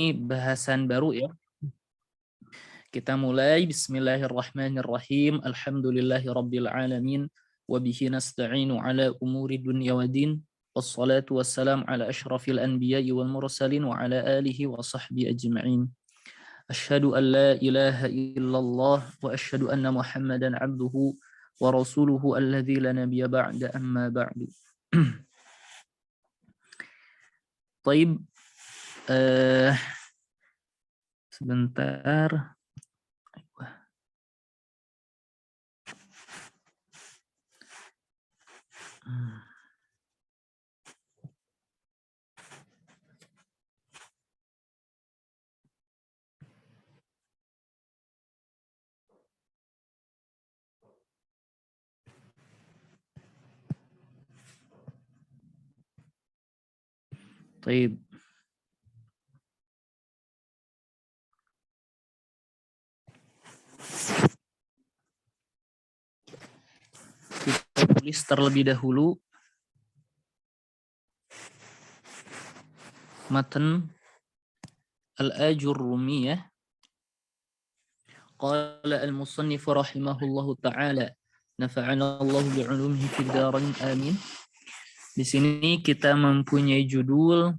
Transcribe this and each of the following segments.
bahasan baru ya. Kita mulai. Bismillahirrahmanirrahim. Alhamdulillahirabbil alamin wa bihi nasta'inu ala umuri dunya waddin. Wassalatu wassalam ala asyrafil anbiya'i wal mursalin wa ala alihi wa sahbihi ajma'in. Asyhadu an la ilaha illallah wa asyhadu anna Muhammadan 'abduhu wa rasuluhu alladzi la nabiyya ba'da amma ba'du. Taib, sebentar. Taib. Kita tulis terlebih dahulu matan al-Ajurrumiyah. Qala al-musannif rahimahullahu ta'ala nafa'ana Allah bi'ulumihi fid dharain amin. Di sini kita mempunyai judul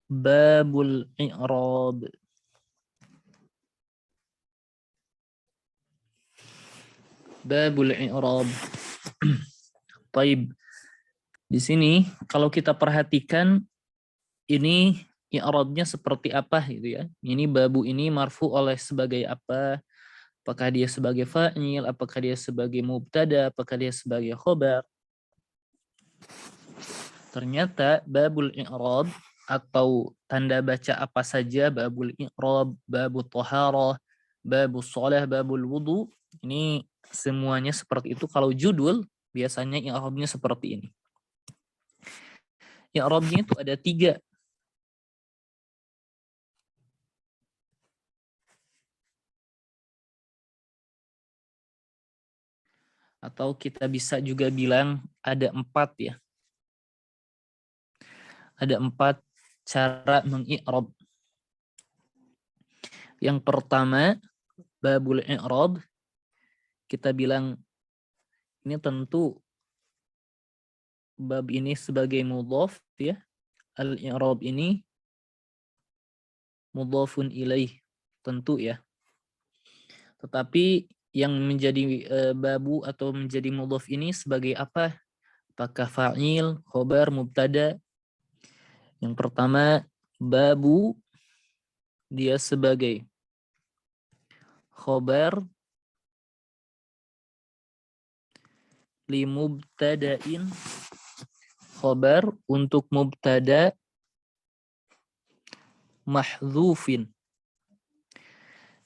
Babul I'rab. Babul I'rab. Taib. Di sini kalau kita perhatikan ini i'rabnya seperti apa gitu ya. Ini babu ini marfu oleh sebagai apa? Apakah dia sebagai fa'il, apakah dia sebagai mubtada, apakah dia sebagai khobar? Ternyata babul i'rab atau tanda baca apa saja, babul i'rab, babul thaharah, babul shalah, babul wudu, ini semuanya seperti itu. Kalau judul biasanya i'rabnya seperti ini. I'rabnya itu ada 3. Atau kita bisa juga bilang ada 4 ya. Ada 4 cara mengi'rab. Yang pertama, babul i'rab, kita bilang ini tentu bab ini sebagai mudhaf ya. Al-i'rab ini mudhafun ilaih, tentu ya. Tetapi yang menjadi babu atau menjadi mudhaf ini sebagai apa? Apakah fa'il, khobar, mubtada? Yang pertama, babu dia sebagai khobar li mubtada'in, khobar untuk mubtada mahdzufin.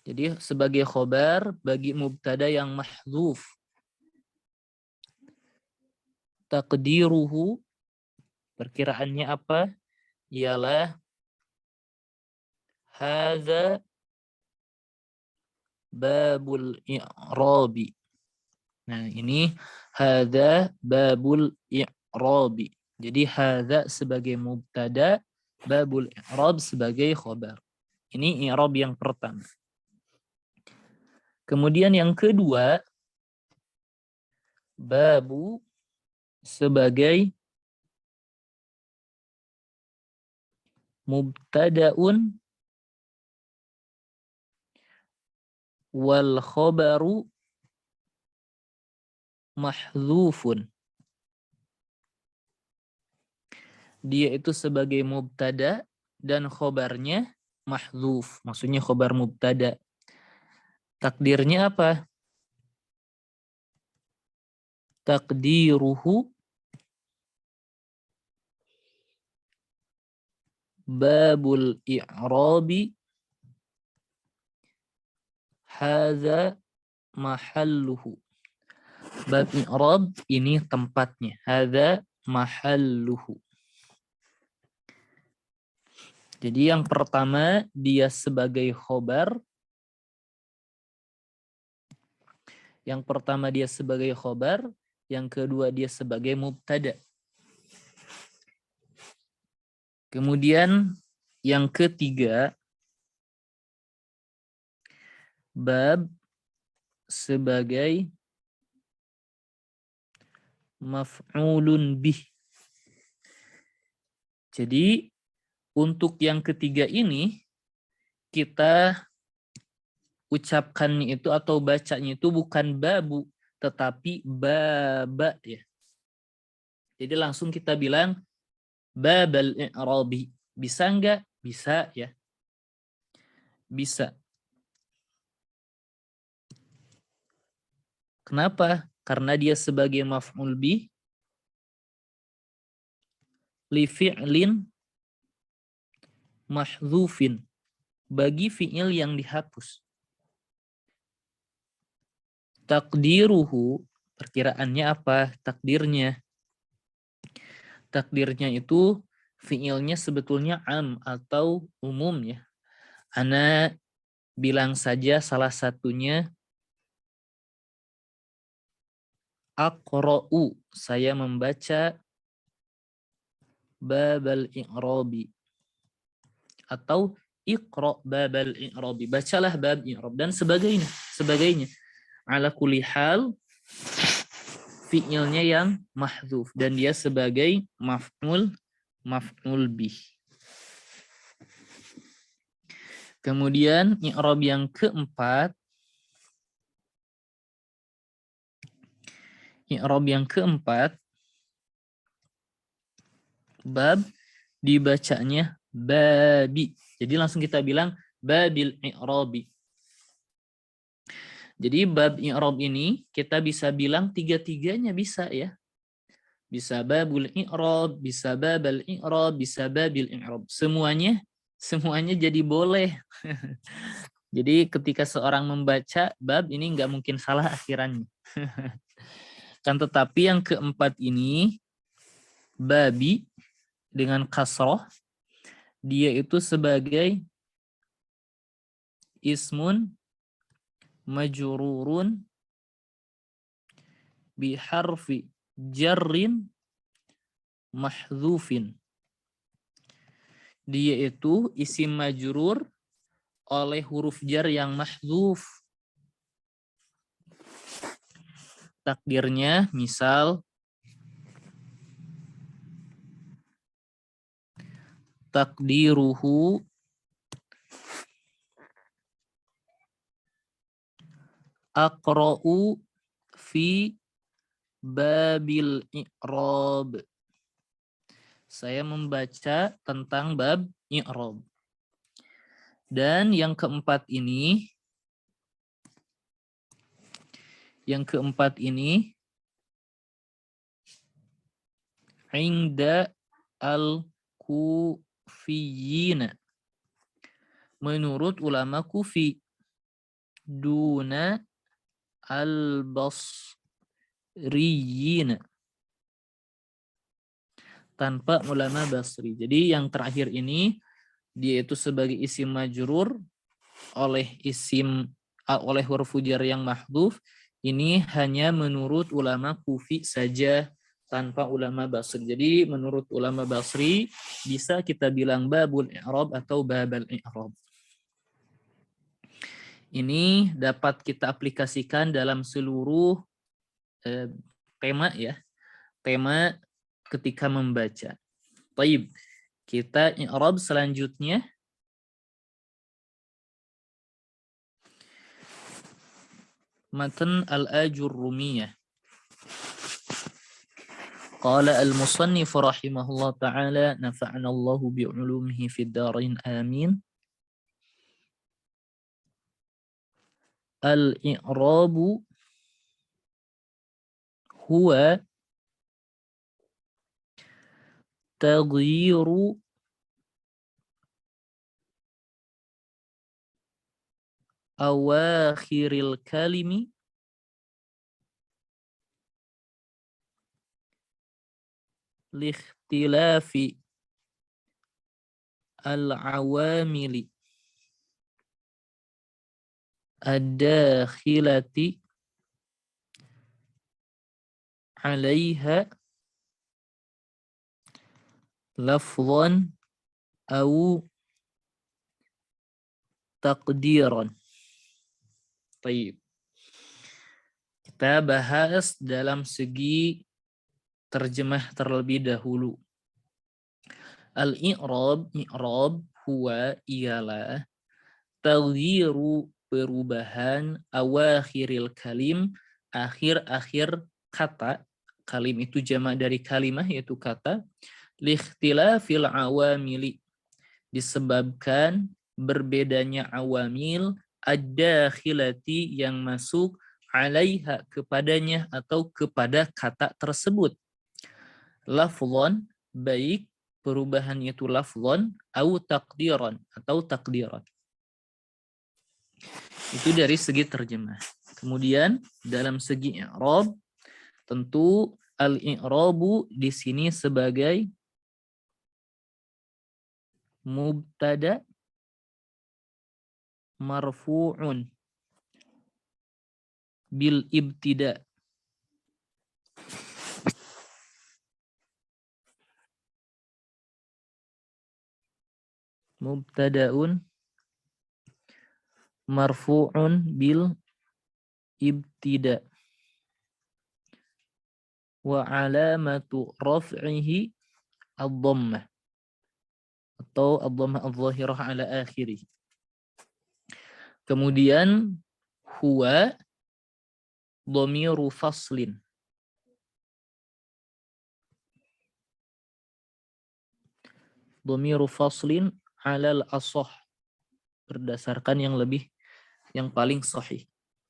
Jadi sebagai khobar bagi mubtada yang mahdzuf. Taqdiruhu, perkiraannya apa? Ialah hadza babul i'rabi. Nah, ini hadza babul i'rabi. Jadi hadza sebagai mubtada, babul i'rab sebagai khobar. Ini i'rab yang pertama. Kemudian yang kedua, babu sebagai mubtada'un wal khobaru mahdzufun. Dia itu sebagai mubtada dan khobarnya mahdzuf. Maksudnya khobar mubtada. Takdirnya apa? Takdiruhu babul i'rabi hadza mahalluhu. Bab i'rab ini tempatnya. Hadza mahalluhu. Jadi yang pertama dia sebagai khobar. Yang pertama dia sebagai khobar, yang kedua dia sebagai mubtada. Kemudian yang ketiga, bab sebagai maf'ulun bih. Jadi untuk yang ketiga ini kita ucapkannya itu atau bacanya itu bukan babu tetapi baba ya. Jadi langsung kita bilang babal i'rabi. Bisa enggak? Bisa ya. Bisa. Kenapa? Karena dia sebagai maf'ul bih li fi'lin mahdzufin, bagi fi'il yang dihapus. Takdiruhu, perkiraannya apa? Takdirnya. Takdirnya itu fi'ilnya sebetulnya am atau umum ya. Ana bilang saja salah satunya aqra'u, saya membaca babal i'rabi, atau iqra babal i'rabi, bacalah bab i'rab dan sebagainya. Ala kulli hal fi'ilnya yang mahdzuf dan dia sebagai maf'ul bih. Kemudian i'rab yang keempat, bab dibacanya babi. Jadi langsung kita bilang babil i'rabi. Jadi bab i'rab ini kita bisa bilang tiga-tiganya bisa ya. Bisa babul i'rab, bisa babal i'rab, bisa babil i'rab. Semuanya jadi boleh. Jadi ketika seorang membaca bab ini nggak mungkin salah akhirannya. Kan tetapi yang keempat ini babi dengan kasroh, dia itu sebagai ismun majrurun biharfi jarrin mahdzufin. Dia itu isim majrur oleh huruf jar yang mahdzuf. Takdirnya misal takdiruhu aqra'u fi babil i'rab. Saya membaca tentang bab i'rab. Dan yang keempat ini inda al-kufiyyin, menurut ulama Kufi, duna al-basriyyin, tanpa ulama Basri. Jadi yang terakhir ini dia itu sebagai isim majrur oleh huruf jar yang mahdzuf. Ini hanya menurut ulama Kufi saja tanpa ulama Basri. Jadi menurut ulama Basri bisa kita bilang babul i'rab atau babal i'rab. Ini dapat kita aplikasikan dalam seluruh tema ya. Tema ketika membaca. Baik, kita i'rab selanjutnya. Matan al-Ajurrumiyah. Qala al-musannif rahimahullah ta'ala nafa'ana Allahu bi'ulumihi fid darain amin. Al-i'rabu huwa taghyiru awakhiril kalimi likhtilafi al-awamili ad-dakhilati 'alaiha lafzan au taqdiran. Baik. Kita bahas dalam segi terjemah terlebih dahulu. Al-i'rab, i'rab huwa ialah taghyiru perubahan awakhiril kalim, akhir-akhir kata. Kalim itu jamak dari kalimah yaitu kata. Likhtilafil awamili, disebabkan berbedanya awamil ad-dakhilati yang masuk alaiha kepadanya atau kepada kata tersebut. Lafzon, baik perubahannya itu lafzon atau takdiran. Itu dari segi terjemah. Kemudian dalam segi i'rab, tentu al-i'rabu di sini sebagai mubtada marfu'un bil ibtida. Mubtada'un marfu'un bil ibtida. Wa alamatu raf'ihi ad-dhammah atau ad-dhammah adh-dhahirah ala akhirih. Kemudian huwa dhamiru faslin. Dhamiru faslin alal ashah, berdasarkan yang paling sahih.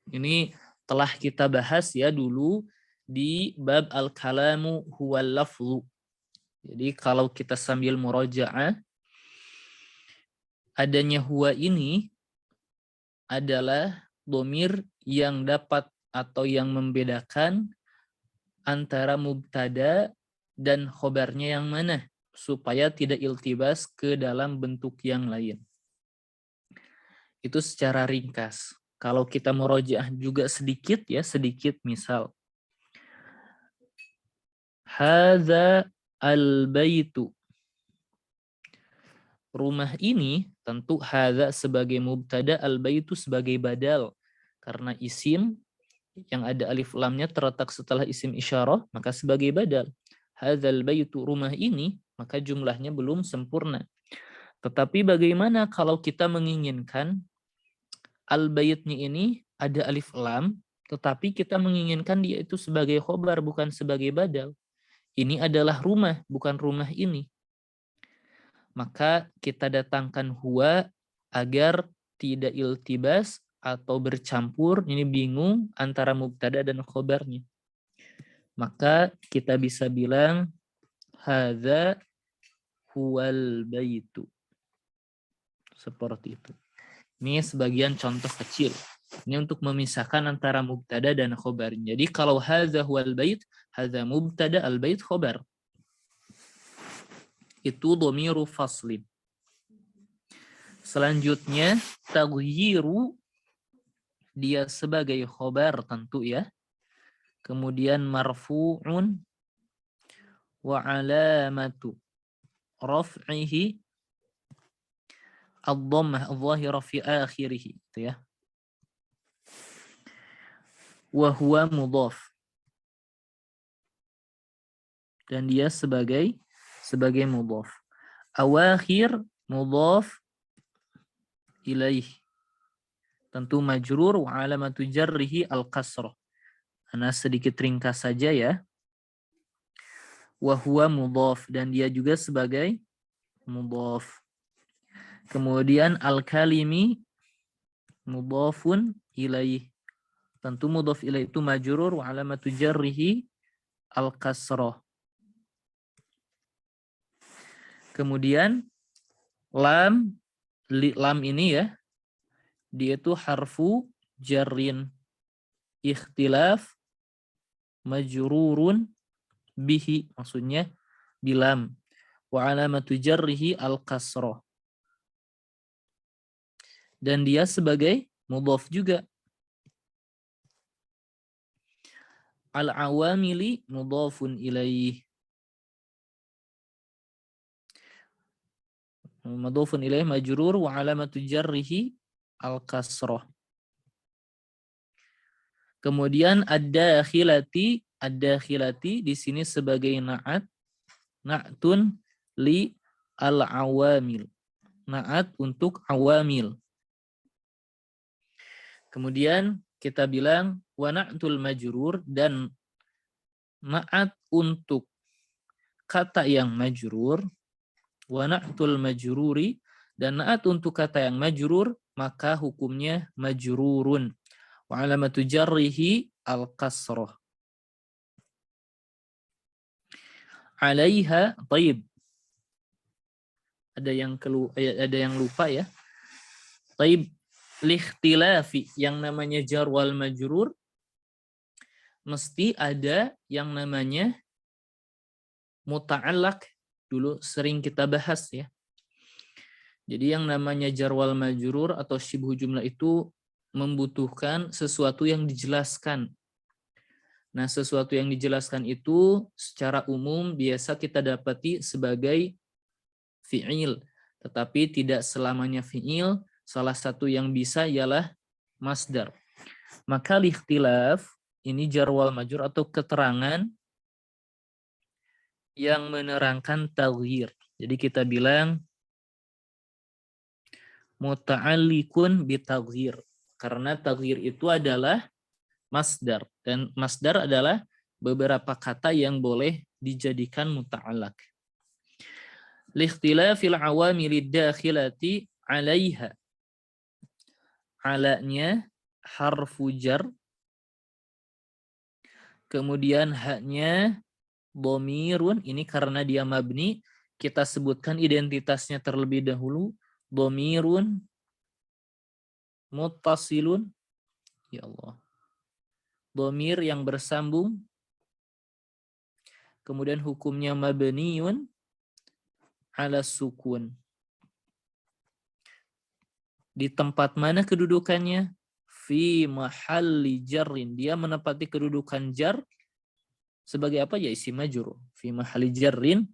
Ini telah kita bahas ya dulu di bab al-kalamu huwal lafzu. Jadi kalau kita sambil murajaah, adanya huwa ini adalah dhamir yang dapat atau yang membedakan antara mubtada dan khobarnya yang mana, supaya tidak iltibas ke dalam bentuk yang lain. Itu secara ringkas. Kalau kita murojaah juga sedikit misal. Hadza al-baitu. Rumah ini, tentu hadza sebagai mubtada, al-baitu sebagai badal. Karena isim yang ada alif lamnya terletak setelah isim isyarah, maka sebagai badal. Hadzal baitu, rumah ini, maka jumlahnya belum sempurna. Tetapi bagaimana kalau kita menginginkan al-baitnya ini ada alif lam, tetapi kita menginginkan dia itu sebagai khobar, bukan sebagai badal. Ini adalah rumah, bukan rumah ini. Maka kita datangkan huwa agar tidak iltibas atau bercampur, ini bingung antara mubtada dan khobarnya. Maka kita bisa bilang hadza huwal baitu. Seperti itu. Ini sebagian contoh kecil. Ini untuk memisahkan antara mubtada dan khobarnya. Jadi kalau hadza huwal bait, hadza mubtada, al bait khobar. Itu dhamiru faslin. Selanjutnya taghyiru, dia sebagai khobar tentu ya. Kemudian marfu'un wa alamatu raf'ihi ad-dhammah adh-dhahirah fi akhirih, itu ya. Wa huwa mudhaf. Dan dia sebagai mudhaf. Awakhir mudhaf ilaih. Tentu majrur wa alamatu jarrihi al-kasrah. Ana sedikit ringkas saja ya. Wa huwa mudhaf, dan dia juga sebagai mudhaf. Kemudian al-kalimi mudhafun ilaih. Tentu mudhaf ilaih itu majrur wa alamatu jarrihi al-kasrah. Kemudian lam ini ya, dia itu harfu jarrin ikhtilaf majrurun bihi, maksudnya bilam, wa alamatu jarrihi al-kasrah. Dan dia sebagai mudhaf juga. Al-awamili mudhafun ilaih. Mudhafun ilaih majrur wa alamatu jarrihi al-kasrah. Kemudian ad-dakhilati, ad-dakhilati di sini sebagai na'tun li al-awamil. Na'at untuk awamil. Kemudian kita bilang wa na'tul majrur, dan na'at untuk kata yang majrur, wa na'tul majruri, dan na'at untuk kata yang majrur maka hukumnya majrurun. Wa alamatu jarrihi al-kasrah. Alaiha, taib. Ada yang lupa ya. Taib, likhtilafi, yang namanya jar wal majrur mesti ada yang namanya muta'allaq. Dulu sering kita bahas ya. Jadi yang namanya jar wal majrur atau syibhu jumlah itu membutuhkan sesuatu yang dijelaskan. Nah, sesuatu yang dijelaskan itu secara umum biasa kita dapati sebagai fi'il, tetapi tidak selamanya fi'il. Salah satu yang bisa ialah masdar. Maka ikhtilaf ini jar wal majrur atau keterangan yang menerangkan taghyir. Jadi kita bilang muta'alliqun bitaghyir, karena taghyir itu adalah masdar, dan masdar adalah beberapa kata yang boleh dijadikan muta'allaq. Likhtilafil awamilid dakhilati 'alaiha. Alanya harfu jar, kemudian haknya dhamirun, ini karena dia mabni, kita sebutkan identitasnya terlebih dahulu, dhamirun muttasilun, ya Allah, dhamir yang bersambung, kemudian hukumnya mabniun ala sukun. Di tempat mana kedudukannya? Fi mahalli jarrin. Dia menempati kedudukan jar sebagai apa? Ya isim majrur. Fi mahalli jarrin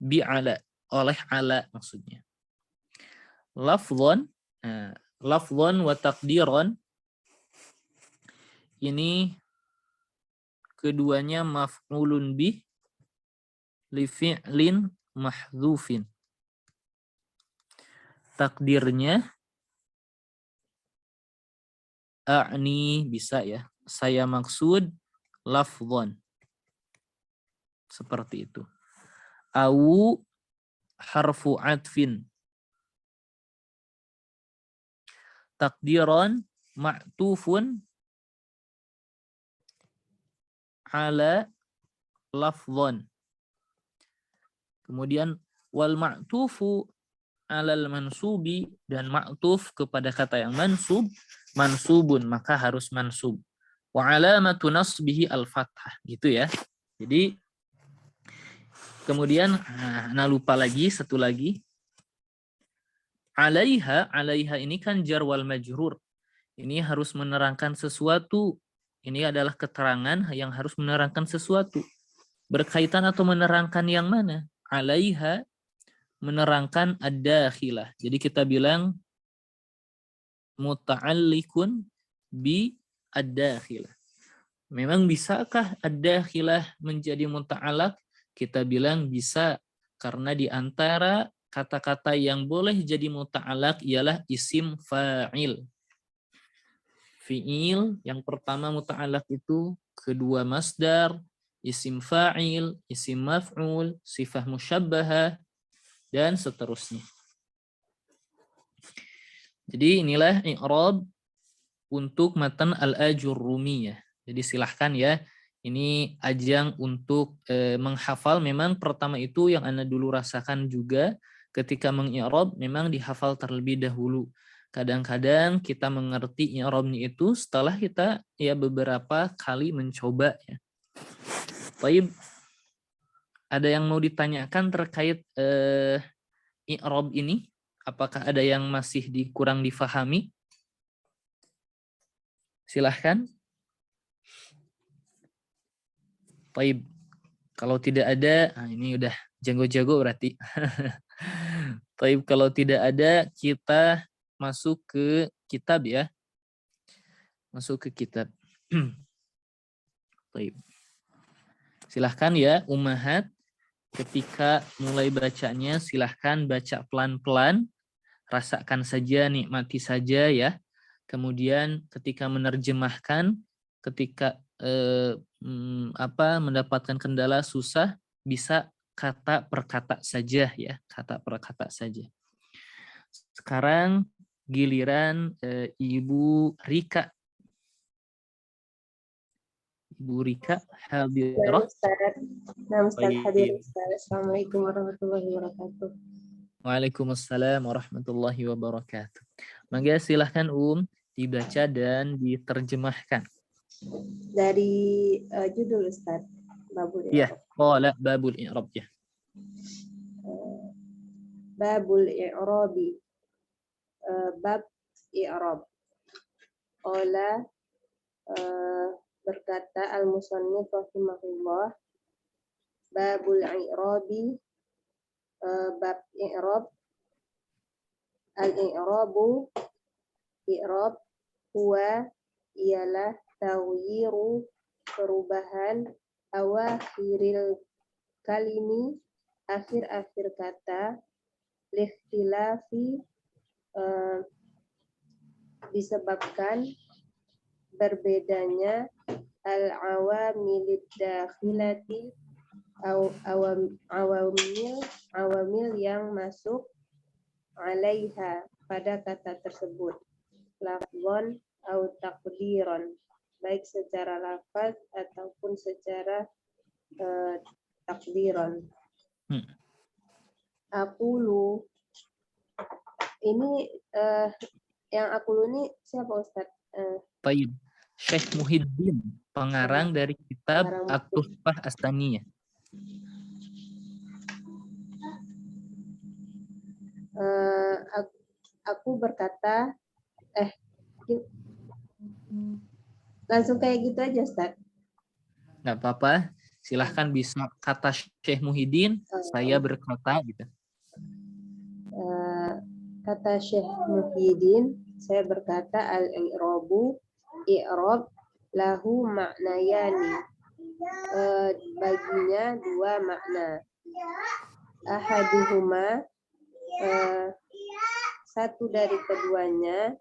bi ala, oleh ala maksudnya. Lafdhan, lafdhan wa taqdiran, ini keduanya maf'ulun bih li fi'lin mahdhufin. Takdirnya a'ni, bisa ya, saya maksud lafdhan, seperti itu. Au harfu atfin, takdiran ma'tufun ala lafdhan. Kemudian wal ma'tufu alal mansubi, dan ma'tuf kepada kata yang mansub, mansubun, maka harus mansub. Wa alamatu nasbihi al-fathah, gitu ya. Jadi kemudian lupa lagi satu lagi. Alaiha, alaiha ini kan jar wal majrur. Ini harus menerangkan sesuatu. Ini adalah keterangan yang harus menerangkan sesuatu. Berkaitan atau menerangkan yang mana? Alaiha menerangkan ad-dakhilah. Jadi kita bilang muta'alliqun bi ad-dakhilah. Memang bisakah ad-dakhilah menjadi muta'allaq? Kita bilang bisa, karena di antara kata-kata yang boleh jadi muta'allaq ialah isim fa'il. Fi'il yang pertama muta'allaq itu, kedua masdar, isim fa'il, isim maf'ul, sifah musyabbahah, dan seterusnya. Jadi inilah i'rab untuk matan al-Ajurrumiyah. Jadi silahkan ya, ini ajang untuk menghafal. Memang pertama itu yang Anda dulu rasakan juga ketika mengi'rab, memang dihafal terlebih dahulu. Kadang-kadang kita mengerti i'rabnya itu setelah kita ya beberapa kali mencoba ya. Baik, ada yang mau ditanyakan terkait i'rab ini? Apakah ada yang masih kurang difahami? Silahkan. Taib. Kalau tidak ada, nah ini udah jago-jago berarti. Taib, kalau tidak ada, kita masuk ke kitab ya. Masuk ke kitab. Taib. Silahkan ya, Ummahat. Ketika mulai bacanya, silahkan baca pelan-pelan. Rasakan saja, nikmati saja ya. Kemudian ketika menerjemahkan, ketika mendapatkan kendala susah, bisa kata per kata saja ya, kata per kata saja. Sekarang giliran Ibu Rika. Ibu Rika hadirah. Ustaz hadir Ustaz. Assalamualaikum warahmatullahi wabarakatuh. Waalaikumsalam warahmatullahi wabarakatuh. Maka silahkan dibaca dan diterjemahkan. Dari judul Ustaz, Babul Ya, I'rab. qala babul i'rab ya. Babul i'rabi. Bab i'rab. Qala berkata al-musannif rahimahullah, babul i'rabi, bab i'rab. Al-i'rabu, i'rab, huwa ialah taghyiru, perubahan, awakhiril kalimi, akhir-akhir kata, likhtilafi, disebabkan berbedanya, al-awamilid dakhilati, awamil yang masuk, alaiha, pada kata tersebut, lafzon au takdiron, baik secara lafaz ataupun secara takdiron. Aqulu, ini yang aqulu ini siapa Ustadz? Baik. Syekh Muhyiddin, pengarang dari kitab At-Tuhfah As-Saniyah. Aku berkata, langsung kayak gitu aja Ustaz. Nggak apa-apa, silahkan bisa kata Syekh Muhyiddin, saya berkata gitu. Kata Syekh Muhyiddin, saya berkata al-i'rabu, i'rab, lahu maknayani, baginya dua makna. Ahaduhuma, satu dari keduanya,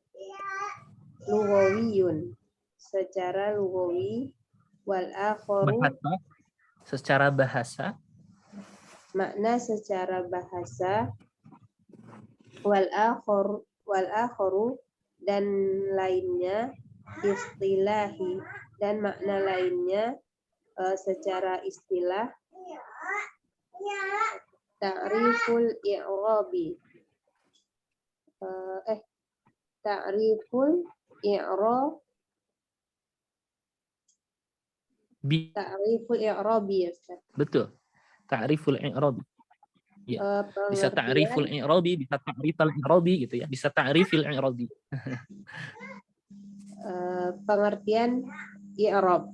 lughawiyun, secara lughawi, wal akharu, Bahasa, secara bahasa, makna secara bahasa, wal akharu, dan lainnya, istilahi, dan makna lainnya secara istilah. Ta'riful i'rabi, ta'riful i'rab, ta'riful i'rabi ya Ustaz. betul. Ta'riful i'rabi. Ya. Bisa ta'riful i'rabi, bisa ta'rifal i'rabi gitu ya. Bisa ta'rifil i'rabi. Pengertian i'rab.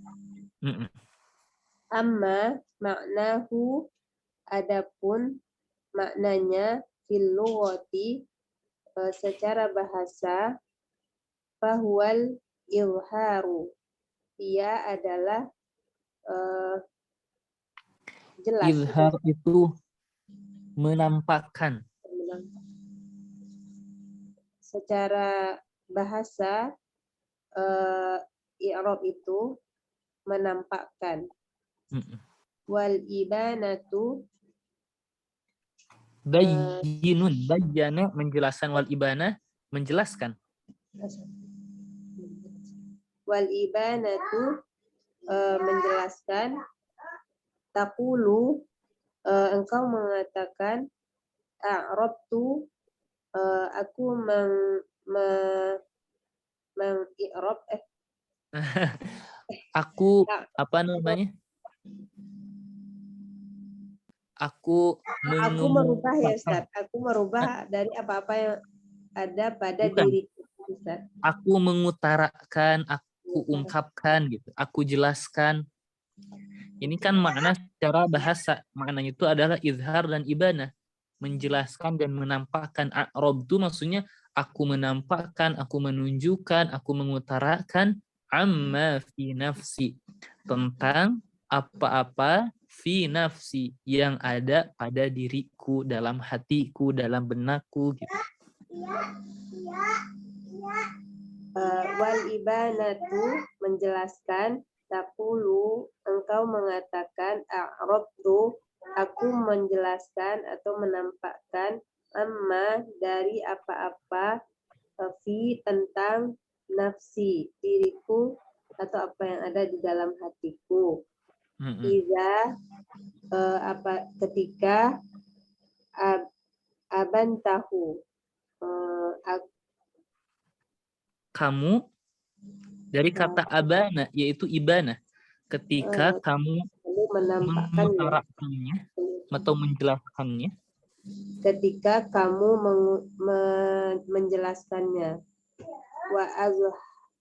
Amma maknahu, adapun maknanya, fil lughati, secara bahasa, fahuwal izharu, ia adalah jelas. Izhar itu menampakkan. Secara bahasa, i'rab itu menampakkan. Wal ibanatu, Bayyinun, bayyana menjelaskan, wal ibana menjelaskan. Wal ibanatu menjelaskan, taqulu, engkau mengatakan, a'rabtu, aku meng-i'rab, aku apa namanya? Aku merubah ya Ustaz. Aku merubah dari apa-apa yang ada pada diriku Ustaz. Aku mengutarakan, aku ungkapkan gitu. Aku jelaskan. Ini kan makna secara bahasa. Maknanya itu adalah izhar dan ibanah. Menjelaskan dan menampakkan. A'rab itu maksudnya aku menampakkan, aku menunjukkan, aku mengutarakan amma fi nafsi. Tentang apa-apa fi nafsi yang ada pada diriku, dalam hatiku, dalam benakku gitu. Wal ibanatu menjelaskan, taqulu engkau mengatakan, a'rabtu aku menjelaskan atau menampakkan, amma dari apa-apa, fi tentang nafsi diriku atau apa yang ada di dalam hatiku. Iza ketika abantahu kamu dari kata abana yaitu ibanah ketika kamu mengutarakannya atau menjelaskannya, ketika kamu menjelaskannya,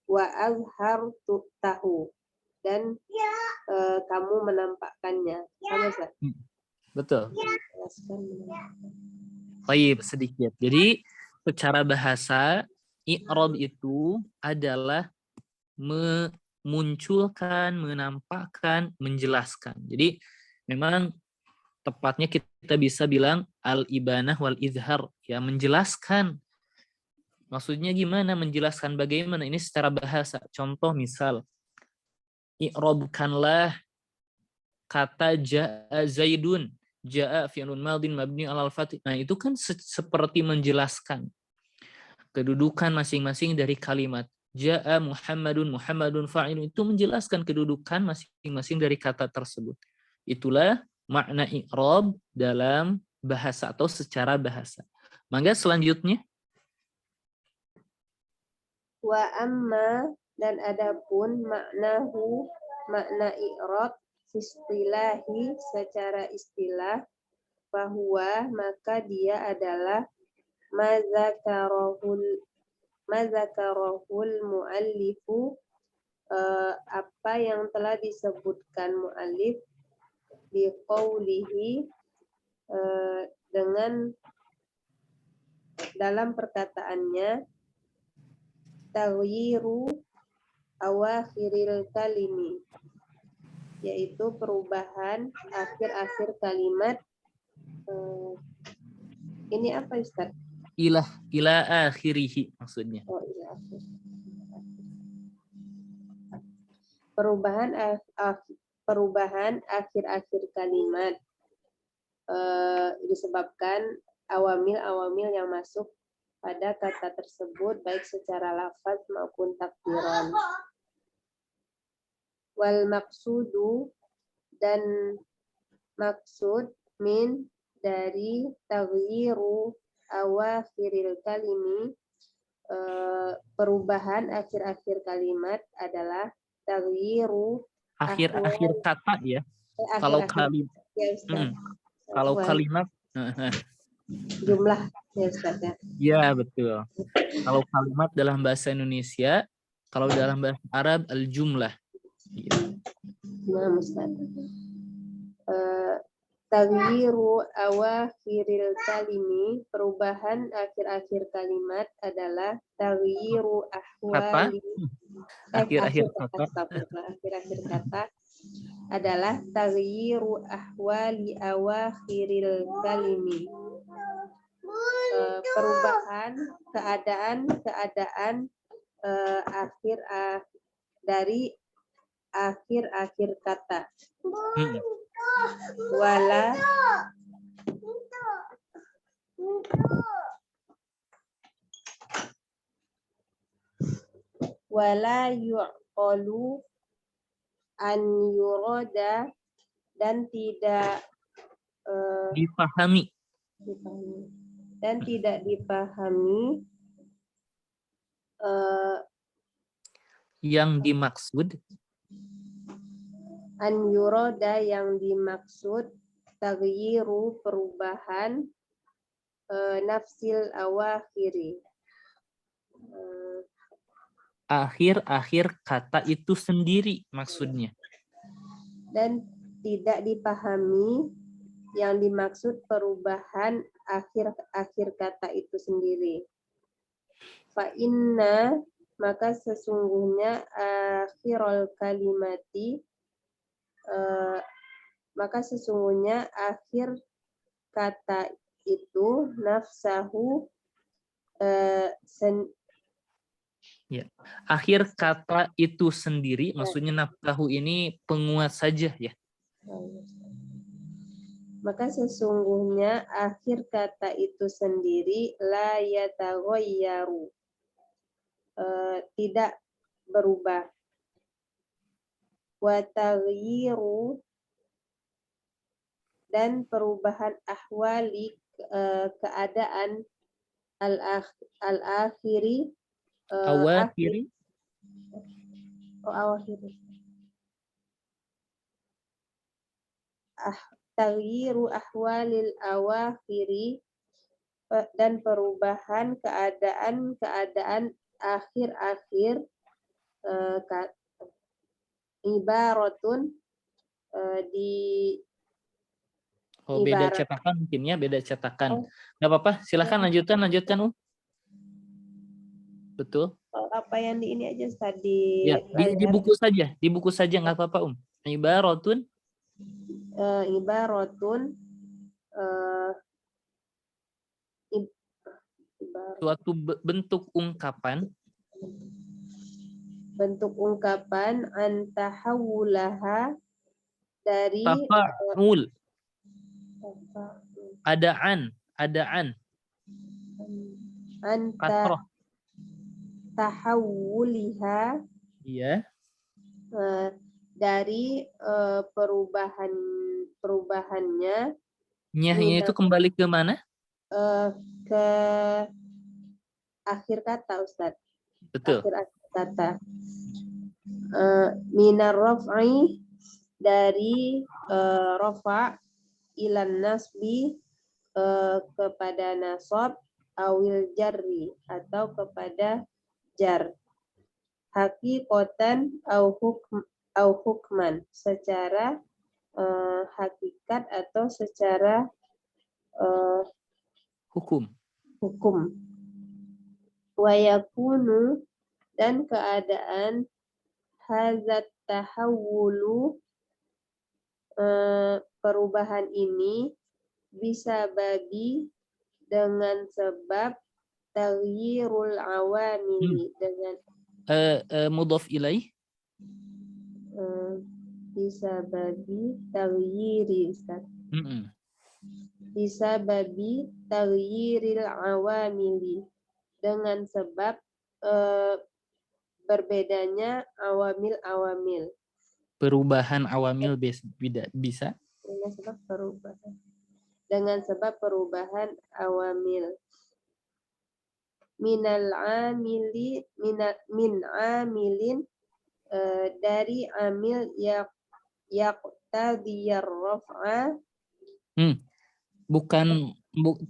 wa azhartu tahu dan kamu menampakkannya. Sama Ustaz? Betul. Baik, sedikit. Jadi secara bahasa i'rab itu adalah memunculkan, menampakkan, menjelaskan. Jadi memang tepatnya kita bisa bilang al-ibanah wal izhar, ya, menjelaskan. Maksudnya gimana? Menjelaskan bagaimana? Ini secara bahasa. Contoh misal, i'rabkanlah kata ja'a Zaidun. Ja'a fi'lun madin mabni alal fath. Nah, itu kan seperti menjelaskan kedudukan masing-masing dari kalimat. Ja'a Muhammadun, Muhammadun fa'ilun, itu menjelaskan kedudukan masing-masing dari kata tersebut. Itulah makna i'rab dalam bahasa atau secara bahasa. Mangga selanjutnya. Wa amma dan adapun maknahu makna i'rab istilahi secara istilah, bahwa maka dia adalah mazakarahul muallifu, apa yang telah disebutkan muallif biqaulihi, dengan dalam perkataannya, taghyiru awakhiril kalimi, yaitu perubahan akhir-akhir kalimat. Ini apa Ustaz? Ila akhirihi maksudnya. Oh, ila akhir. Perubahan akhir-akhir kalimat disebabkan awamil-awamil yang masuk pada kata tersebut baik secara lafaz maupun takdiran. Wal maksudu dan maksud min dari taghyiru awakhiril kalimi, perubahan akhir-akhir kalimat adalah taghyiru akhir-akhir kata, ya. Kalau kalimat kalau kalimat jumlah, ya Ustaz, ya. Ya, betul. Kalau kalimat dalam bahasa Indonesia, kalau dalam bahasa Arab al-jumlah. Nah, Ustaz. Taghyiru awakhiril kalimi, perubahan akhir-akhir kalimat adalah taghyiru ahwali akhir-akhir kata. Akhir-akhir kata adalah taghyiru ahwali awakhiril kalimi, perubahan keadaan akhir dari akhir-akhir kata. Wala yu'qalu an yurada, dan tidak dipahami yang dimaksud, an yurada yang dimaksud, taghyiru perubahan, nafsil awakhiri, akhir-akhir kata itu sendiri maksudnya. dan tidak dipahami yang dimaksud perubahan akhir kata itu sendiri. Fa inna, maka sesungguhnya akhirul kalimati, maka sesungguhnya akhir kata itu nafsahu, Ya. Akhir kata itu sendiri, maksudnya nafsahu ini penguat saja ya. Maka sesungguhnya akhir kata itu sendiri la yataghayyaru, tidak berubah. Wa taghyiru, dan perubahan ahwali, keadaan al-akhiri, Awakhiri, taghyiru ahwalil awakhiri, dan perubahan keadaan akhir-akhir, ibaratun, di beda ibarat. cetakan mungkin ya, beda cetakan. Oh. Nggak apa-apa, silahkan lanjutkan. Betul. Apa yang di ini aja tadi Ya, di buku saja nggak apa-apa Ibaratun. Ibaratun, Suatu bentuk ungkapan. Bentuk ungkapan antahawulaha, dari Tafa'ul. Adaan. Kasroh. Tahawuliha, Iya. dari perubahannya. Nyahnya itu kembali ke mana? Ke akhir kata, Ustadz. Betul. Akhir kata. Minar raf'i, dari rafa, ilan nasbi, kepada nasab, awil jarri, atau kepada jar. Hakikotan au hukman, secara hakikat atau secara Hukum. Wa yakunu, dan keadaan hazat tahawulu, perubahan ini bisa babi, dengan sebab taghyirul awamili, dengan Mudhaf ilaih. bisa babi taghyiri, Ustaz. Bisa babi taghyiril awamili, dengan sebab berbedanya awamil. Perubahan awamil bisa. Dengan sebab perubahan awamil. Min amilin, dari amil yaqtadiyar raf'a.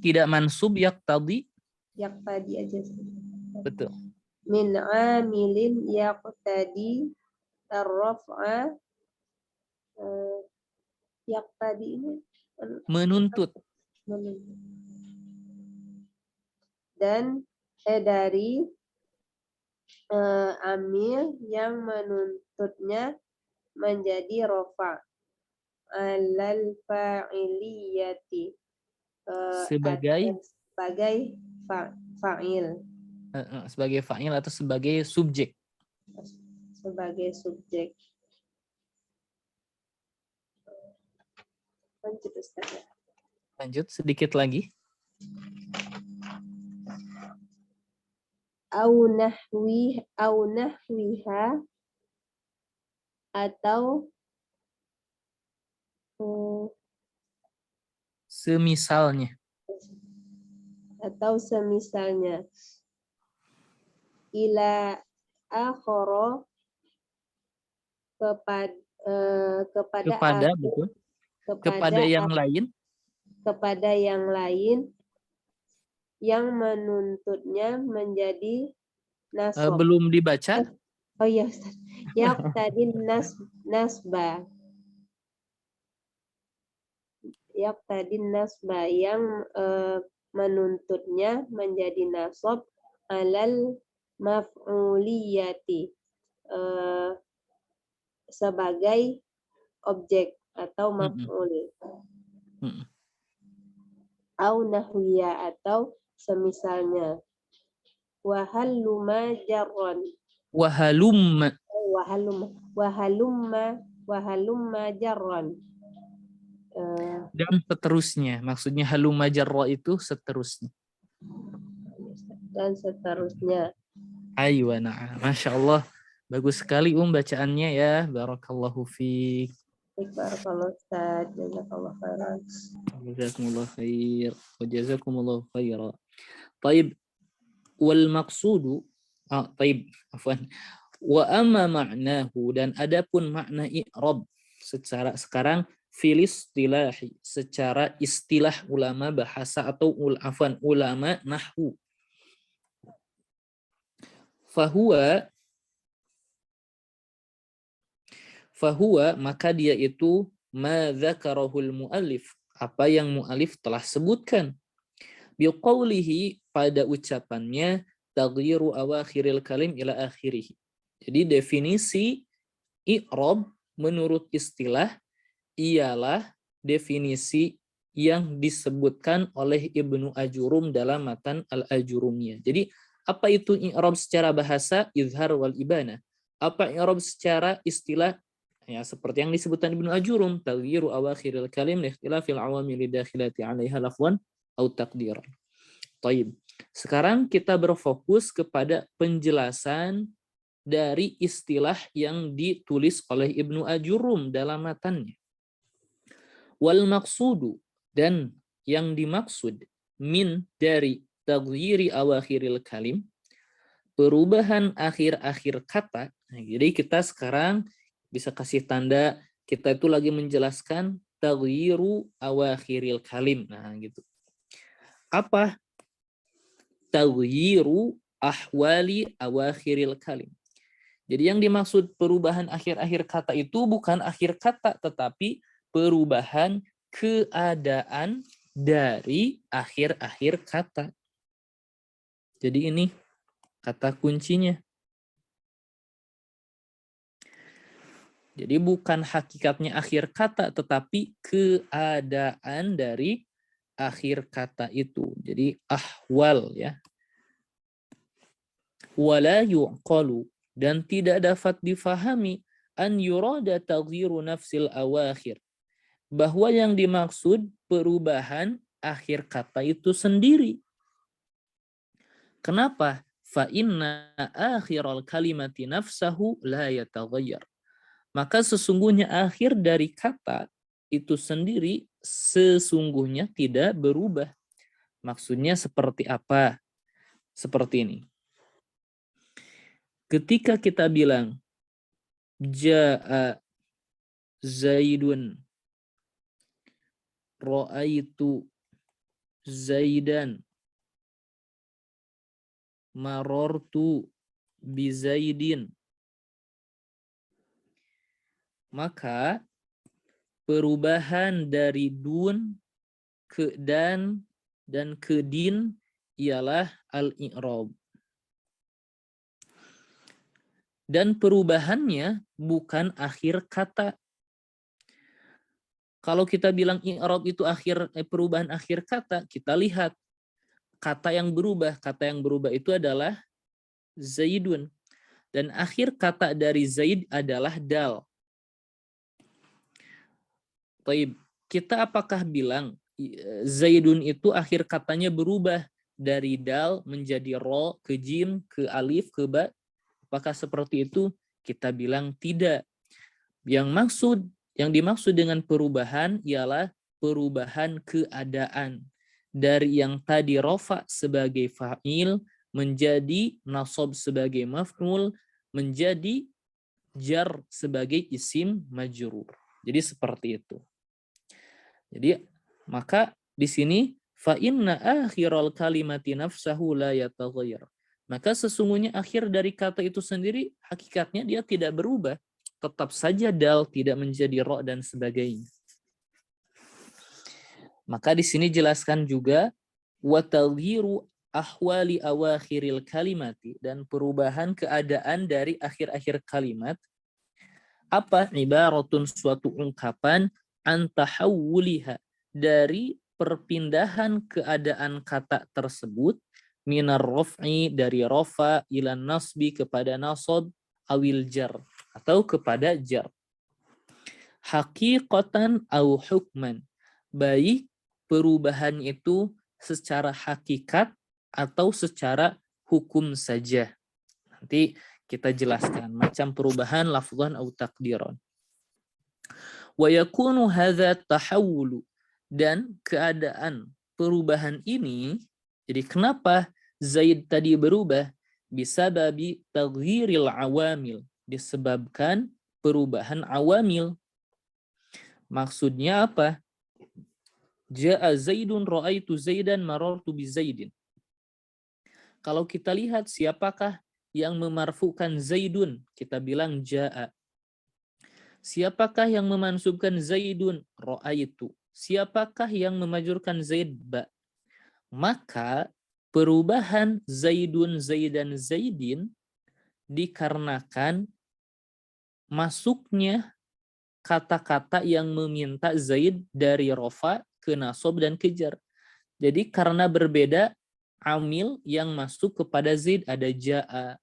Tidak mansub yaqtadi. Yaqtadi aja. Betul. Min amilin yaqtadi ar-raf'a. Yaqtadi ini menuntut. Dan dari amil yang menuntutnya menjadi rafa, alal fa'iliyati, sebagai fa'il, sebagai fa'il atau sebagai subjek. Lanjut sedikit lagi. Au nahwiha, atau semisalnya. Ila akhara, kepada yang lain yang menuntutnya menjadi nasab. Belum dibaca? Oh iya, Ustaz. Yaqtadi nasba. yaqtadin nasba yang menuntutnya menjadi nasab alal maf'uliyati sebagai objek atau maf'ul au nahwiya atau semisalnya wahaluma jarron wahalum wahalumma jarron dan seterusnya. Maksudnya halumma jarra itu seterusnya. dan seterusnya. Aywa na'am. Masya Allah. Bagus sekali bacaannya ya. Barakallahu fiik. Barakallahu Ustaz. Jazakallahu khairan. Jazakumullah khair. Wa jazakumullah khaira. Taib. Wal maqsudu. Taib. Afwan. Wa amma ma'nahu. Dan adapun makna i'rab. Sekarang fil istilahi. Secara istilah ulama bahasa atau ulama nahwu. Fahuwa maka dia itu ma dzakarahul muallif, apa yang muallif telah sebutkan. Biqaulihi pada ucapannya taghyiru awakhiril kalim ila akhirih. Jadi definisi i'rab menurut istilah ialah definisi yang disebutkan oleh Ibnu Ajurum dalam matan Al-Ajurumiyah. Jadi apa itu i'rab secara bahasa? Izhar wal ibana. Apa i'rab secara istilah? Ya, seperti yang disebutkan Ibnu Ajurum, taghyiru awakhiril kalim li ikhtilafil awamil dakhilati 'alaiha lafwan au taqdiran. Taib. Sekarang kita berfokus kepada penjelasan dari istilah yang ditulis oleh Ibnu Ajurum dalam matannya. Wal maqsudu, dan yang dimaksud min dari taghyiri awakhiril kalim, perubahan akhir-akhir kata. Nah, jadi kita sekarang bisa kasih tanda kita itu lagi menjelaskan taghyiru awakhiril kalim. Nah, gitu. Apa taghyiru ahwali awakhiril kalim? Jadi yang dimaksud perubahan akhir-akhir kata itu bukan akhir kata, tetapi perubahan keadaan dari akhir-akhir kata. Jadi ini kata kuncinya. Jadi bukan hakikatnya akhir kata, tetapi keadaan dari akhir kata itu. Jadi ahwal ya. Wala yu'qalu, dan tidak dapat difahami an yurada taghyiru nafsil awakhir, bahwa yang dimaksud perubahan akhir kata itu sendiri. Kenapa? Fa inna akhiral kalimati nafsahu la yataghayyar. Maka sesungguhnya akhir dari kata itu sendiri sesungguhnya tidak berubah. Maksudnya seperti apa? Seperti ini. Ketika kita bilang Ja'a Zaidun, Ra'aitu Zaidan, Marortu Bizaidin, maka perubahan dari dun ke dan ke din ialah al-i'rab. Dan perubahannya bukan akhir kata. Kalau kita bilang i'rab itu perubahan akhir kata, kita lihat kata yang berubah. Kata yang berubah itu adalah Zaidun. Dan akhir kata dari Zaid adalah dal. Taib. Kita apakah bilang Zaidun itu akhir katanya berubah dari dal menjadi ro, ke jim, ke alif, ke ba? Apakah seperti itu? Kita bilang tidak. Yang dimaksud dengan perubahan ialah perubahan keadaan. Dari yang tadi rofa sebagai fa'il menjadi nasab sebagai maf'ul, menjadi jar sebagai isim majrur. Jadi seperti itu. Jadi maka di sini fa inna akhiral kalimati nafsahu la yataghayyar. Maka sesungguhnya akhir dari kata itu sendiri hakikatnya dia tidak berubah. Tetap saja dal tidak menjadi ro dan sebagainya. Maka di sini jelaskan juga wa taghiru ahwali awakhiril kalimati, dan perubahan keadaan dari akhir-akhir kalimat apa? Ibaratun, suatu ungkapan, antahawuliha, dari perpindahan keadaan kata tersebut, minar raf'i, dari rafa, ila nasbi, kepada nasab, awil jar, atau kepada jar. Haqiqatan au hukman, baik perubahan itu secara hakikat atau secara hukum saja. Nanti kita jelaskan macam perubahan lafzan atau takdiran. Wa yakunu hadza tahawulu, dan keadaan perubahan ini, jadi kenapa Zaid tadi berubah? Bisa babi taghyiril awamil, disebabkan perubahan awamil. Maksudnya apa? Ja'a Zaidun ra'aitu Zaidan marartu bi Zaidin. Kalau kita lihat siapakah yang memarfukan Zaidun, kita bilang ja'a. Siapakah yang memansubkan Zaidun? Ra'aitu. Siapakah yang memajurkan Zaid? Ba. Maka perubahan Zaidun, Zaidan, Zaidin dikarenakan masuknya kata-kata yang meminta Zaid dari rofa ke nasab dan ke jar. Jadi karena berbeda amil yang masuk kepada Zaid, ada ja'a,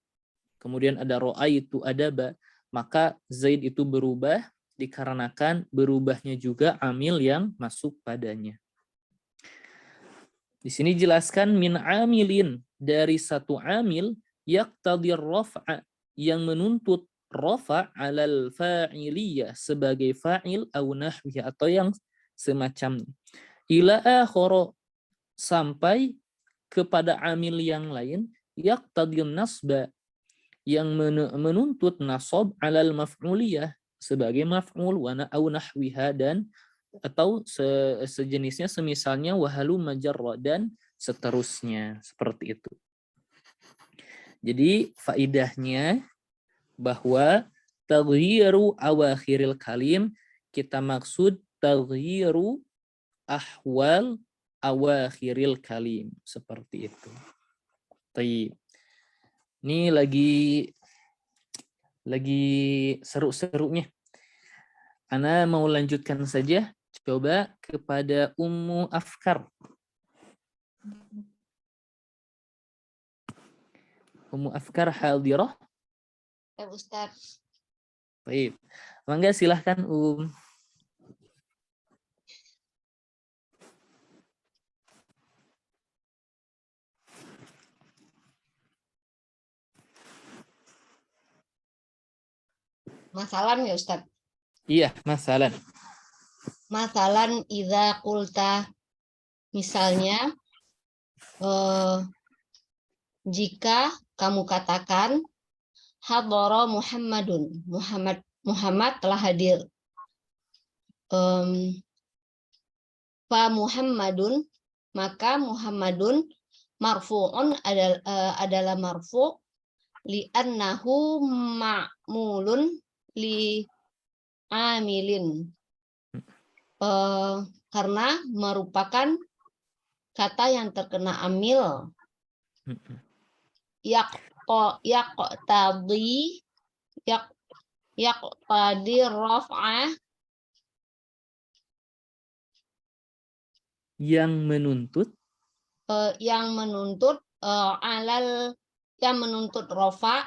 kemudian ada ra'aitu, ada ba, maka Zaid itu berubah dikarenakan berubahnya juga amil yang masuk padanya. Di sini jelaskan min amilin, dari satu amil, yaqtadir raf'a, yang menuntut rafa' alal fa'iliyah, sebagai fa'il au nahwi, atau yang semacamnya. Ila akhara, sampai kepada amil yang lain, yaqtadir nasba, yang menuntut nasab alal maf'uliyah, sebagai maf'ul, wa au nahwiha, dan atau sejenisnya, semisalnya wahalu majarra, dan seterusnya, seperti itu. Jadi faidahnya bahwa taghyiru awakhiril kalim, kita maksud taghyiru ahwal awakhiril kalim, seperti itu. Taib. Ini lagi seru-serunya. Ana mau lanjutkan saja. Coba kepada Ummu Afkar. Ummu Afkar hadirah? Ya, Ustaz. Baik. Mangga silahkan Masalan ya, Ustaz. Iya, masalan. Masalan idza qulta, misalnya jika kamu katakan hadara Muhammadun, Muhammad telah hadir. Fa Muhammadun, maka Muhammadun marfu'un adalah marfu' li'annahu ma'mulun li amilin, karena merupakan kata yang terkena amil. Yaqtadi raf'ah, yang menuntut rafa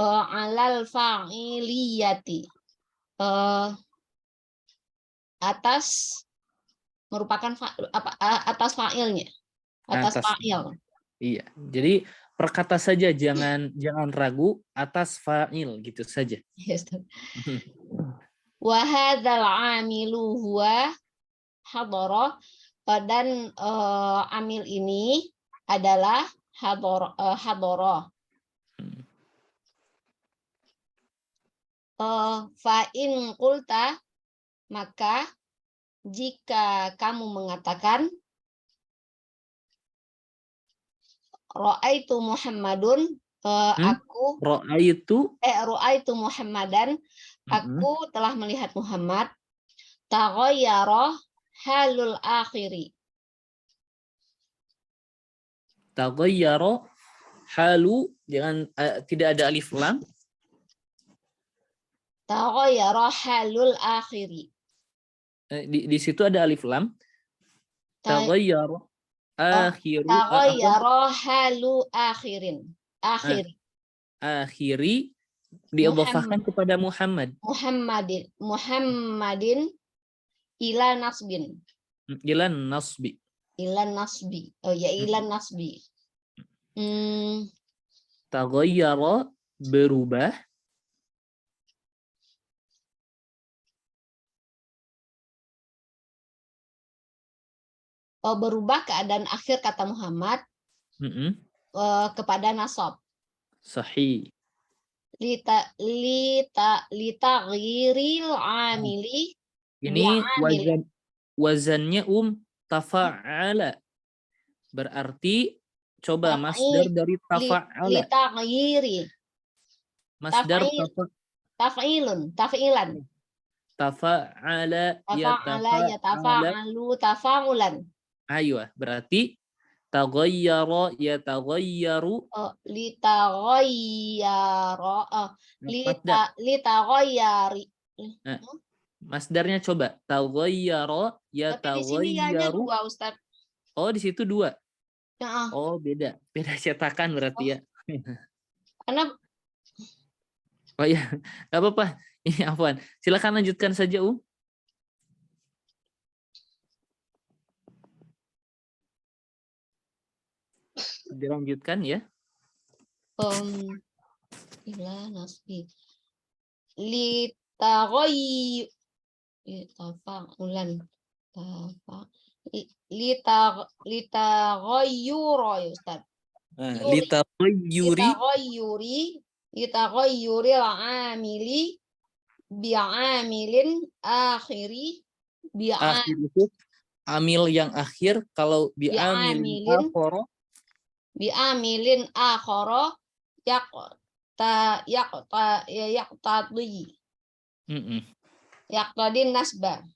alal fa'iliyati, atas merupakan atas fa'ilnya, atas fa'il. Iya. Jadi perkata saja, jangan ragu, atas fa'il gitu saja. Wa hadzal 'amilu huwa hadara, dan amil ini adalah hadara. Fa in qulta, maka jika kamu mengatakan ra'aitu Muhammadun, ra'aitu Muhammadan, aku telah melihat Muhammad. Taghayyara, halul akhiri. Taghayyara halu, jangan tidak ada alif lam. Taghayyara halul akhiri. Di situ ada alif lam. Taghayyara akhiru Taghayyara halu akhirin. Akhiri. akhiri diidhafahkan kepada Muhammad. Muhammadin ila nasbin. Ilan nasbi. Ilan nasbi. Oh ya, ilan nasbi. Taghayyara berubah. Berubah keadaan akhir kata Muhammad kepada nasab. Sahih. Litaghyiril amili. Ini wazannya tafa'ala. Berarti coba masdar dari tafa'ala. Litaghyiri. Masdar taf'ilan. Tafa'ala yatafa'alu tafa'ulan. Ayo, berarti taghayyara yataghayyaru. Litaghayyari. Masdarnya coba taghayyara yataghayyaru. Ustaz. Oh, di situ 2. Ya. Oh, beda cetakan berarti ya. Karena oh ya, nggak apa-apa. Ini afwan. Silakan lanjutkan saja, Dilanjutkan ya. Ila nasbi. Litaghayyur. Tafa'ulan. Litaghayyura ya Ustaz. Litaghayyuril amili bi'amilin akhiri akhir itu amil yang akhir, kalau bi'amilin akhara yaqtadi nasba.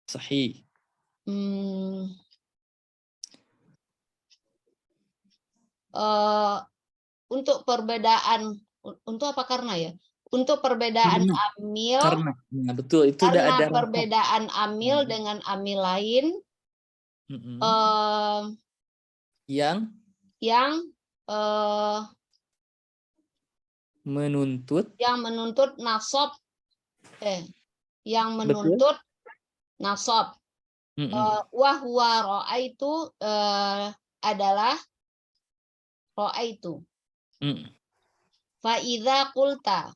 Sahih. Untuk perbedaan, untuk apa karena ya? Untuk perbedaan amil, karena betul itu udah ada perbedaan amil dengan amil lain yang menuntut nasab, yang menuntut nasab. Wahwa ra'aitu adalah ra'aitu. Fa idza qulta,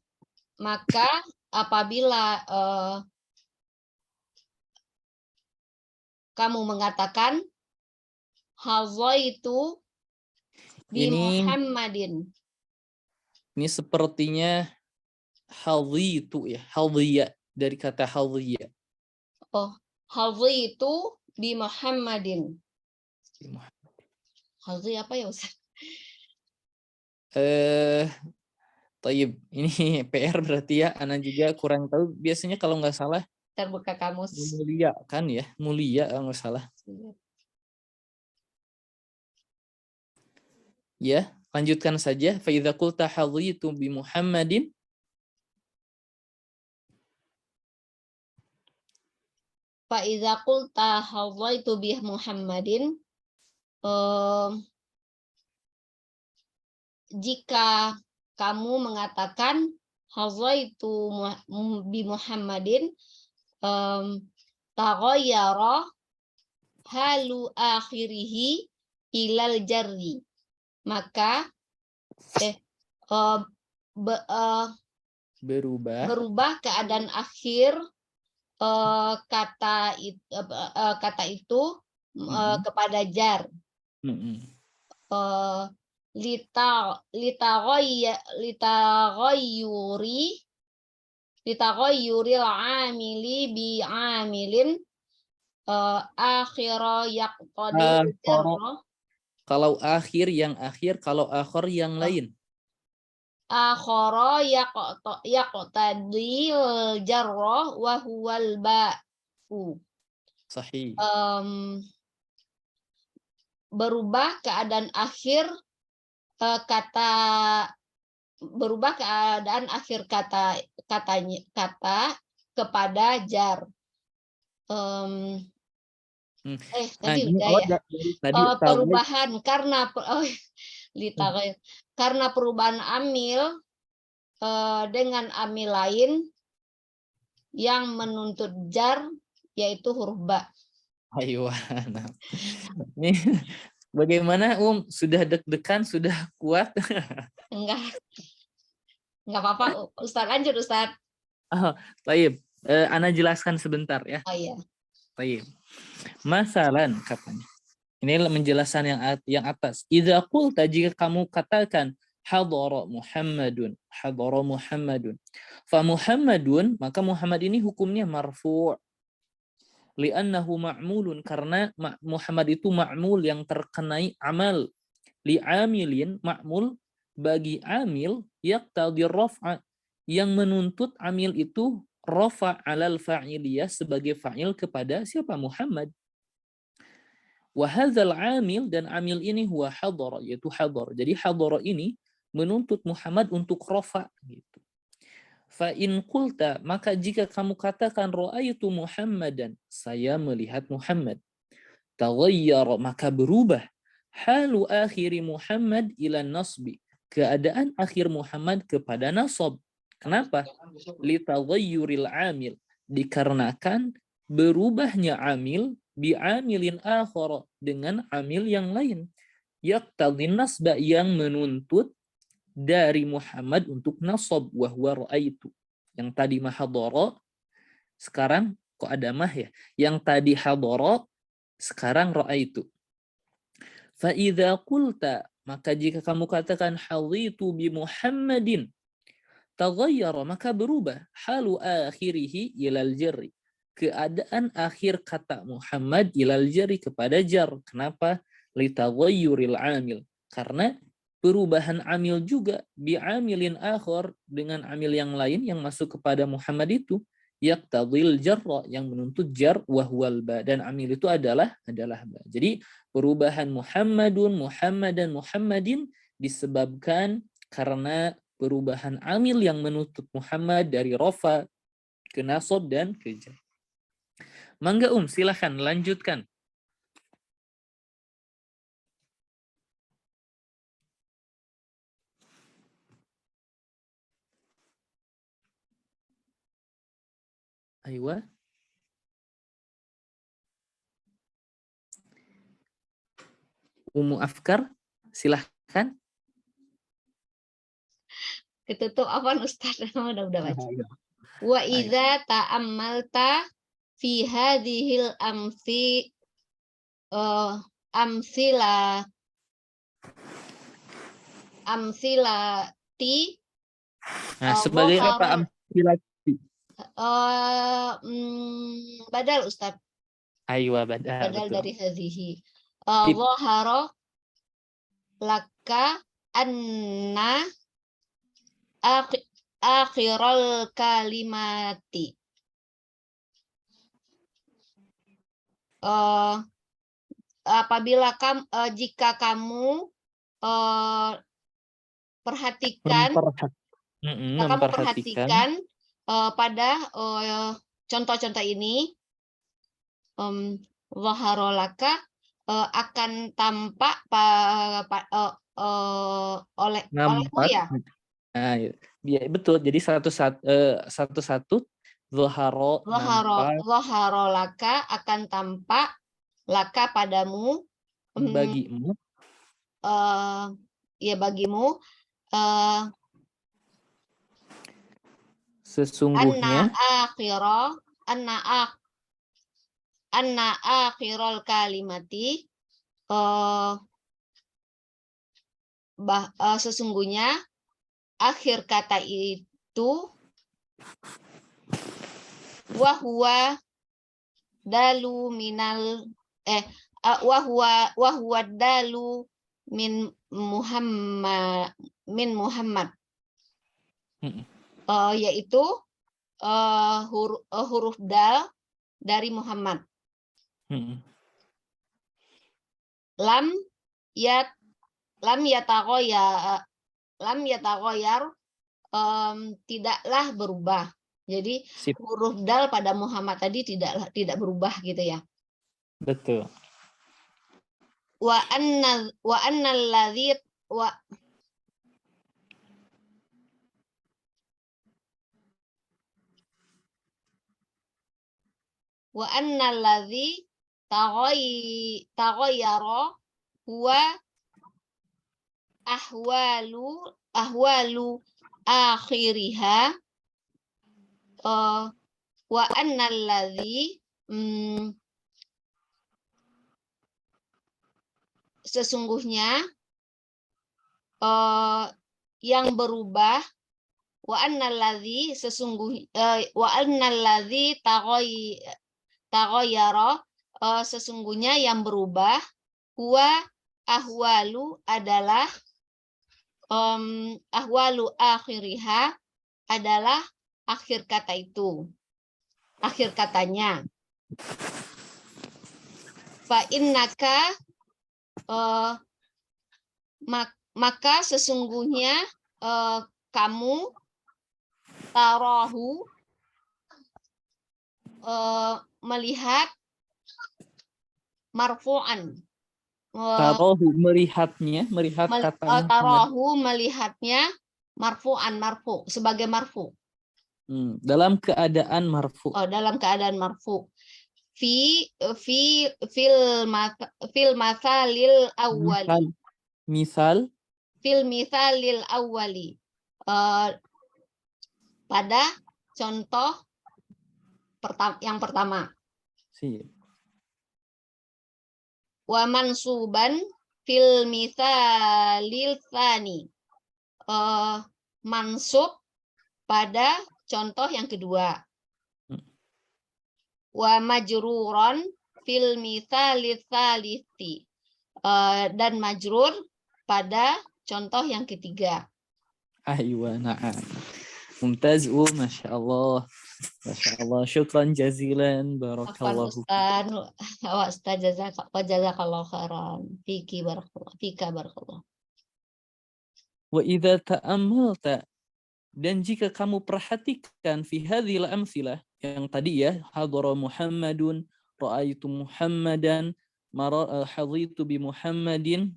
maka apabila kamu mengatakan hazaitu bi Muhammadin. Ini sepertinya hadhitu ya, hadhiya, dari kata hadhiya. Oh, hazaitu bi Muhammadin. Hadhi apa ya Ustaz? Taib, ini PR berarti ya, Ana juga kurang tahu. Biasanya kalau nggak salah terbuka kamus. Mulia kan ya, mulia kalau nggak salah. Ya, lanjutkan saja. Fa idza qulta hadhitu bi Muhammadin. Fa idza qulta hadhitu bi Muhammadin, jika kamu mengatakan hazaitu bi Muhammadin, taghayyara halu akhirihi ilal jarri, maka berubah keadaan akhir kata itu kepada jar. Litaghayyuril amili bi amilin akhira yaqtadi jarra. Kalau akhir yang akhir, kalau akhir yang lain. Akhara yaqtadi jarra wa huwal ba'u. Sahih. Berubah keadaan akhir kata kata kepada jar. Tadi Ini udah ya. Tadi Perubahan karena perubahan amil dengan amil lain yang menuntut jar, yaitu huruf ba. Ayo. Nah. Ini bagaimana sudah deg-degan, sudah kuat? Enggak apa-apa, Ustaz, lanjut Ustaz. Baik, Ana jelaskan sebentar ya. Oh iya. Baik. Masalan katanya. Ini menjelaskan yang atas. Idza qulta, jika kamu katakan hadara Muhammadun, fa Muhammadun, maka Muhammad ini hukumnya marfu'. Li'annahu ma'mulun, karena Muhammad itu ma'mul yang terkenai amal. Li'amilin, ma'mul bagi amil, yaqtadi raf'a, yang menuntut amil itu rafa' alal fa'iliyah, sebagai fa'il kepada siapa? Muhammad. Wa hadzal amil, dan amil ini huwa hadara, yaitu hadar. Jadi hadara ini menuntut Muhammad untuk rafa gitu. Fa in qulta, maka jika kamu katakan ra'aitu Muhammadan, saya melihat Muhammad. Taghayyara, maka berubah halu akhiri Muhammad ila nasbi, keadaan akhir Muhammad kepada nasab. Kenapa? Li taghayyuril amil, dikarenakan berubahnya amil bi'amilin akhara, dengan amil yang lain, yaqtadhin nasba, yang menuntut dari Muhammad untuk nasab, wa huwa ra'aitu. Yang tadi mahadara, sekarang kok ada mah ya? Yang tadi hadara, sekarang ra'aitu. Fa idza qulta, maka jika kamu katakan haditu bi Muhammadin, taghayyara, maka berubah halu akhirihi ilal jarri, keadaan akhir kata Muhammad ilal jari, kepada jar. Kenapa? Litaghayyuril amil, karena perubahan amil juga bi'amilin akhar, dengan amil yang lain yang masuk kepada Muhammad itu, yaqtadil jarra, yang menuntut jar, wahwal ba, dan amil itu adalah ba. Jadi perubahan Muhammadun, Muhammadan, Muhammadin disebabkan karena perubahan amil yang menuntut Muhammad dari rafa ke nasab dan ke jar. Mangga silakan lanjutkan. Aywa. Afkar, silahkan. Ketutup apa Ustaz? Udah baca. Wa idza ta'ammalta fi hadhil amsilati. Nah, sebagai apa amsilati? Badal Ustaz. Aywa, badal dari hadhihi. Dhahara laka anna akhiral kalimati. Apabila jika kamu memperhatikan pada contoh-contoh ini, waharolaka akan tampak olehmu ya. Nah, ya betul. Jadi satu-satu Waharolaka akan tampak laka padamu, bagimu, ya bagimu, sesungguhnya anna akhirul kalimati, sesungguhnya akhir kata itu wahwa dalu minal wahwa dalu min Muhammad, yaitu huruf dal dari Muhammad. Mm-mm. Lam yataghayyar, tidaklah berubah. Jadi Sip. huruf dal pada Muhammad tadi tidak berubah gitu ya. Betul. Wa annal ladzi taghayyara huwa ahwalu akhiriha, wa annal ladzi, sesungguhnya yang berubah, wa annal ladzi taghayyara, sesungguhnya yang berubah, huwa ahwalu adalah ahwalu akhiriha adalah akhir kata itu, akhir katanya. Fa innaka, maka sesungguhnya kamu tarahu, melihat marfu'an, Tarohu, melihatnya, melihat kata Muhammad. tarahu, melihatnya marfu'an, marfu sebagai marfu. Dalam keadaan marfu. Dalam keadaan marfu. Fil mathalil awwali. Misal. Fil mithalil awwali. Pada contoh yang pertama. Siap. Wa mansuban fil mithalil tsani. Mansub pada contoh yang kedua. Wa majruran fil mithalil tsalits. Dan majrur pada contoh yang ketiga. Aywa, na'am. Mumtaz, Masya Allah. Masya Allah. Syukran jazilan. Barakallahu. Ustaz, jazakallahu khairan. Fika barakallah. Wa idza ta'ammalta, dan jika kamu perhatikan fi hadhil amsilah, yang tadi ya, hadara Muhammadun, ra'aitu Muhammadan, hadhitu bi Muhammadin,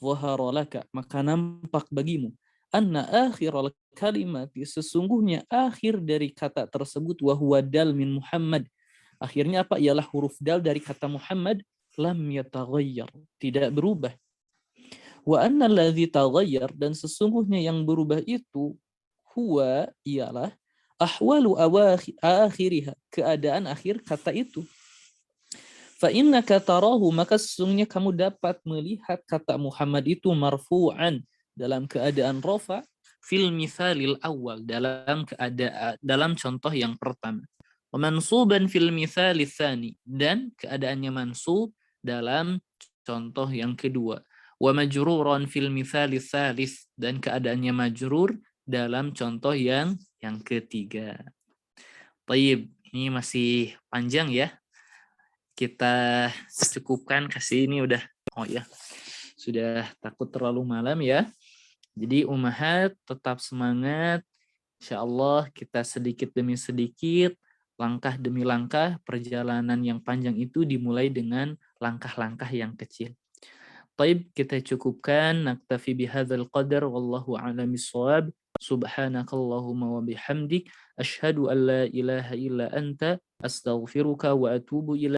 dhahara laka, maka nampak bagimu, anna akhiral kalimati, sesungguhnya akhir dari kata tersebut, wa huwa dal min Muhammad, akhirnya apa? Ialah huruf dal dari kata Muhammad, lam yataghayyar, tidak berubah. Wa anna alladhi taghayyar, dan sesungguhnya yang berubah itu, huwa, ialah ahwalu akhiriha, keadaan akhir kata itu. Fa innaka tarahu, maka sesungguhnya kamu dapat melihat kata Muhammad itu marfu'an, dalam keadaan rafa, fil mithalil awal, dalam contoh yang pertama. Wa mansuban fil mithalil tsani, dan keadaannya mansub dalam contoh yang kedua. Wa majruran fil mithalil tsalits, dan keadaannya majrur dalam contoh yang ketiga. Baik, ini masih panjang ya. Kita cukupkan, kasih ini udah, sudah takut terlalu malam ya. Jadi ummahat tetap semangat. Insyaallah kita sedikit demi sedikit, langkah demi langkah, perjalanan yang panjang itu dimulai dengan langkah-langkah yang kecil. Baik, kita cukupkan. Naktafi bihadzal qadar, wallahu a'lam bissawab. Subhanakallahumma wa bihamdik, asyhadu an la ilaha illa anta, astaghfiruka wa atubu ilaik.